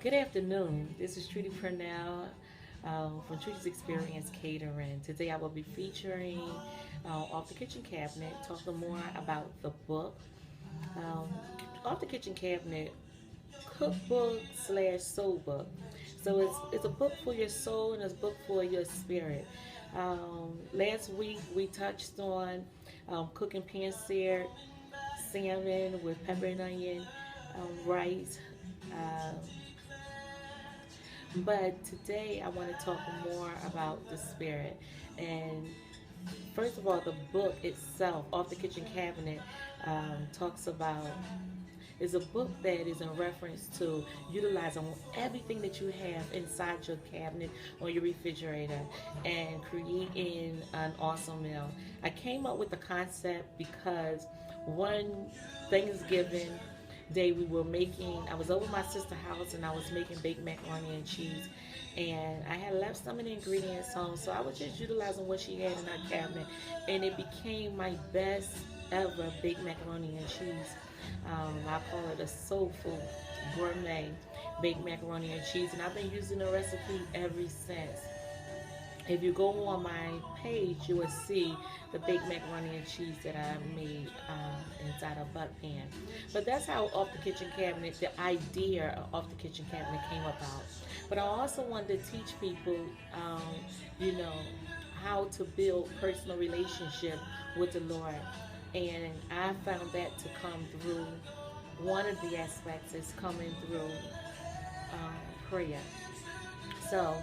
Good afternoon. This is Trudy Purnell from Trudy's Experience Catering. Today I will be featuring Off the Kitchen Cabinet, talking more about the book. Um, Off the Kitchen Cabinet, cookbook slash soul book. So it's a book for your soul and it's a book for your spirit. Last week we touched on cooking pan-seared salmon with pepper and onion, rice. Um, But today I want to talk more about the spirit. And first of all, the book itself, Off the Kitchen Cabinet, talks about is a book that is in reference to utilizing everything that you have inside your cabinet or your refrigerator and creating an awesome meal. I came up with the concept because one Thanksgiving day we were making, I was over my sister's house and I was making baked macaroni and cheese, and I had left some of the ingredients home, so I was just utilizing what she had in her cabinet, and it became my best ever baked macaroni and cheese. I call it a soulful gourmet baked macaroni and cheese, and I've been using the recipe ever since. If you go on my page, you will see the baked macaroni and cheese that I made inside a butt pan. But that's how Off the Kitchen Cabinet, the idea of Off the Kitchen Cabinet came about. But I also wanted to teach people, um, you know, how to build personal relationship with the Lord. And I found that to come through, one of the aspects is coming through prayer. So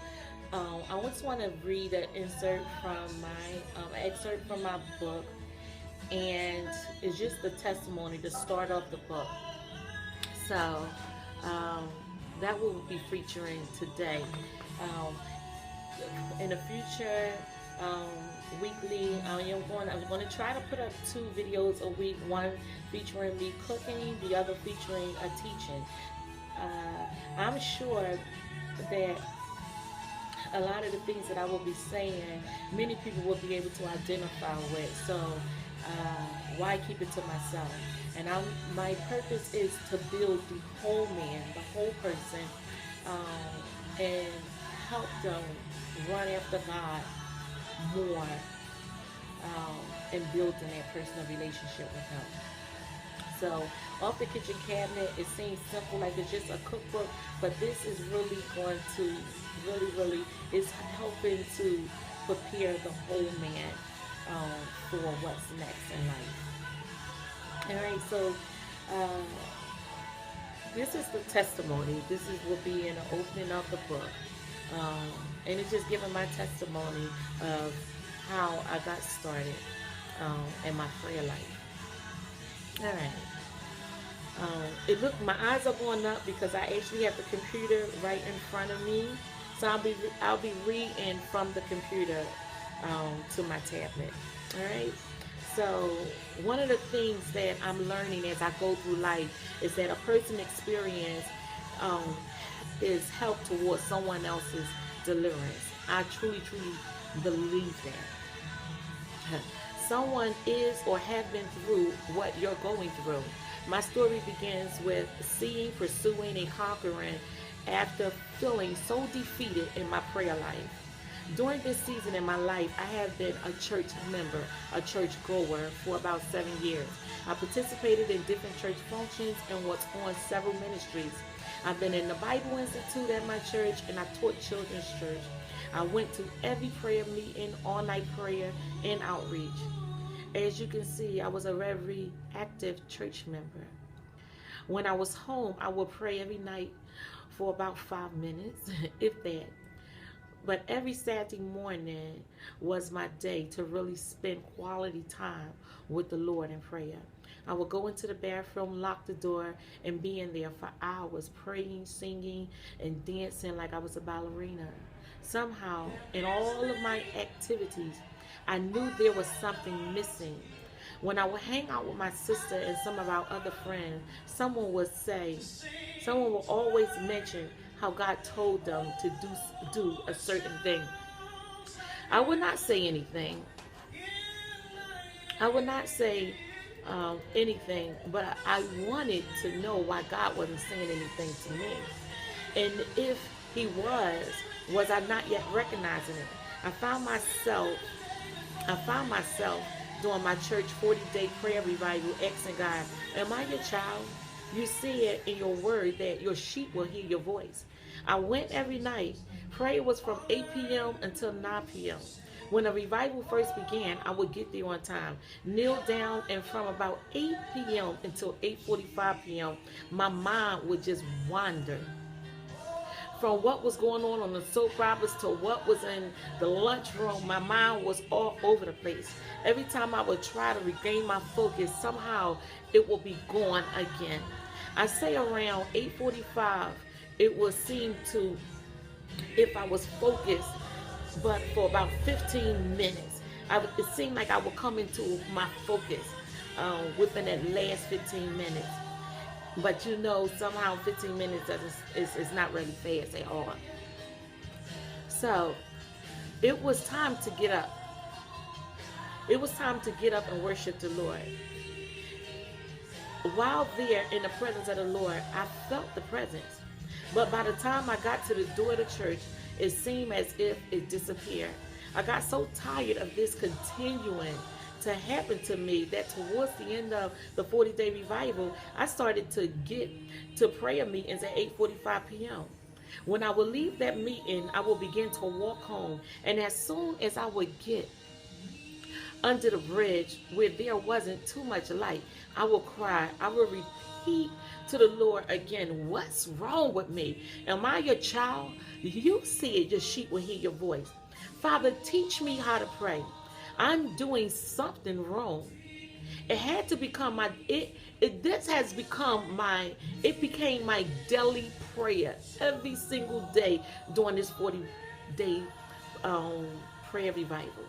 I just want to read an insert from my excerpt from my book, and it's just the testimony to start off the book. So um, that will be featuring today. Um, in the future, um, weekly, I'm going to try to put up 2 videos a week. One featuring me cooking, the other featuring a teaching. I'm sure that a lot of the things that I will be saying, many people will be able to identify with. So why keep it to myself? And my purpose is to build the whole man, the whole person, and help them run after God more, and building that personal relationship with Him. So, Off the Kitchen Cabinet, it seems simple, like it's just a cookbook, but this is really going to, really, it's helping to prepare the whole man for what's next in life. All right, so this is the testimony. This is will be in the opening of the book, and it's just giving my testimony of how I got started in my prayer life. All right. My eyes are going up because I actually have the computer right in front of me, so I'll be reading from the computer to my tablet. All right. So one of the things that I'm learning as I go through life is that a person experience um, is help towards someone else's deliverance. I truly, truly believe that. Someone is or have been through what you're going through. My story begins with seeing, pursuing, and conquering after feeling so defeated in my prayer life. During this season in my life, I have been a church member, a church goer for about 7 years. I participated in different church functions and was on several ministries. I've been in the Bible Institute at my church, and I taught children's church. I went to every prayer meeting, all-night prayer, and outreach. As you can see, I was a very active church member. When I was home, I would pray every night for about 5 minutes, if that. But every Saturday morning was my day to really spend quality time with the Lord in prayer. I would go into the bathroom, lock the door, and be in there for hours, praying, singing, and dancing like I was a ballerina. Somehow, in all of my activities, I knew there was something missing. When I would hang out with my sister and some of our other friends, someone will always mention how God told them to do a certain thing. I would not say anything. I would not say anything, but I wanted to know why God wasn't saying anything to me. And if he was I not yet recognizing it? I found myself during my church 40-day prayer revival asking God, am I your child? You said in your word that your sheep will hear your voice. I went every night. Prayer was from 8 p.m. until 9 p.m. When the revival first began, I would get there on time, kneel down, and from about 8 p.m. until 8:45 p.m., my mind would just wander from what was going on the soap operas to what was in the lunchroom. My mind was all over the place. Every time I would try to regain my focus, somehow it will be gone again. I say around 8:45, it would seem to, if I was focused, but for about 15 minutes, it seemed like I would come into my focus within that last 15 minutes. But you know, somehow 15 minutes is not really fast at all. So it was time to get up. It was time to get up and worship the Lord. While there in the presence of the Lord, I felt the presence. But by the time I got to the door of the church, it seemed as if it disappeared. I got so tired of this continuing to happen to me that towards the end of the 40-day revival, I started to get to prayer meetings at 8:45 p.m. When I would leave that meeting, I would begin to walk home. And as soon as I would get under the bridge where there wasn't too much light, I would cry. I would repeat to the Lord again, what's wrong with me? Am I your child? You said your sheep will hear your voice. Father, teach me how to pray. I'm doing something wrong. It had to become it became my daily prayer every single day during this 40-day prayer revival.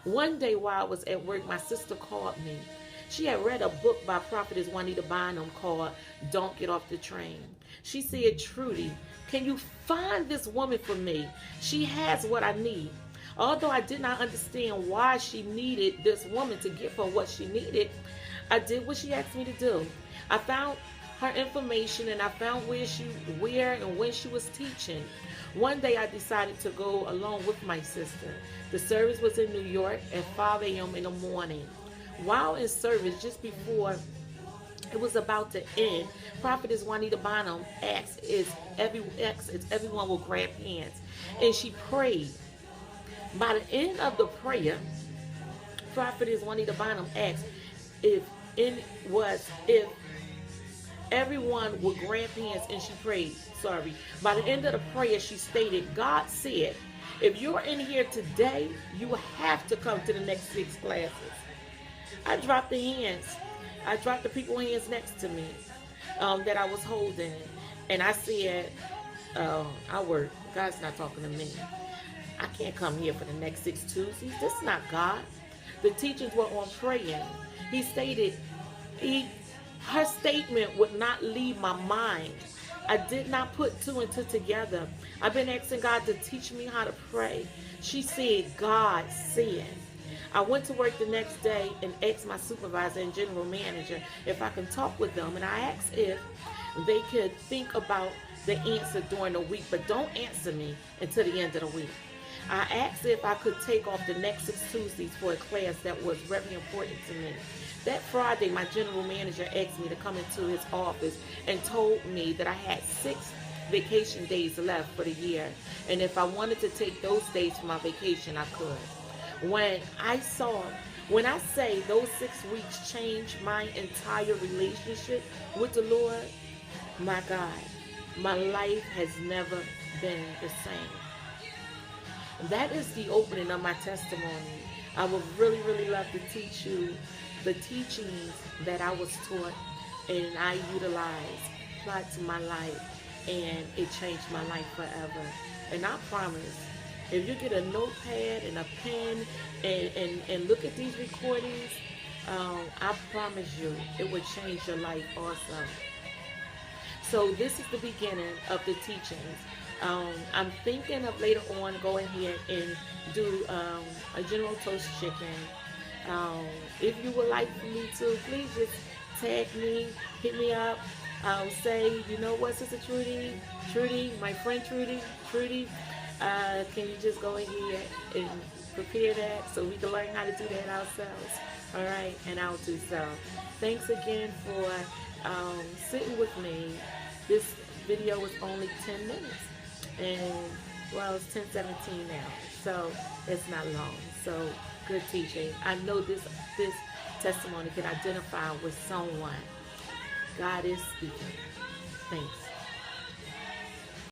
One day while I was at work, my sister called me. She had read a book by Prophetess Juanita Bynum called Don't Get Off the Train. She said, Trudy, can you find this woman for me? She has what I need. Although I did not understand why she needed this woman to give her what she needed, I did what she asked me to do. I found her information and I found where and when she was teaching. One day I decided to go along with my sister. The service was in New York at 5 a.m. in the morning. While in service, just before it was about to end, Prophetess Juanita Bynum asked if everyone will grab hands, and she prayed. By the end of the prayer, Prophetess Juanita Bynum asked if everyone would grab hands, and she prayed. By the end of the prayer, she stated, God said, if you're in here today, you have to come to the next 6 classes. I dropped the hands. I dropped the people's hands next to me that I was holding. And I said, I work. God's not talking to me. I can't come here for the next 6 Tuesdays. This is not God. The teachers were on praying. He stated, her statement would not leave my mind. I did not put 2 and 2 together. I've been asking God to teach me how to pray. She said, God said. I went to work the next day and asked my supervisor and general manager if I can talk with them. And I asked if they could think about the answer during the week, but don't answer me until the end of the week. I asked if I could take off the next 6 Tuesdays for a class that was very important to me. That Friday, my general manager asked me to come into his office and told me that I had 6 vacation days left for the year. And if I wanted to take those days for my vacation, I could. When I say those 6 weeks changed my entire relationship with the Lord, my God, my life has never been the same. That is the opening of my testimony. I would really, really love to teach you the teachings that I was taught and I utilized, applied to my life, and it changed my life forever. And I promise, if you get a notepad and a pen and look at these recordings, I promise you it will change your life also. So this is the beginning of the teachings. I'm thinking of later on going ahead and do a General Toast chicken. If you would like for me to, please just tag me, hit me up. say, you know what, Sister Trudy, my friend Trudy, can you just go ahead and prepare that so we can learn how to do that ourselves? All right, and I'll do so. Thanks again for sitting with me. This video was only 10 minutes, and well, it's 10:17 now, so it's not long. So good teaching. I know this testimony can identify with someone. God is speaking. Thanks.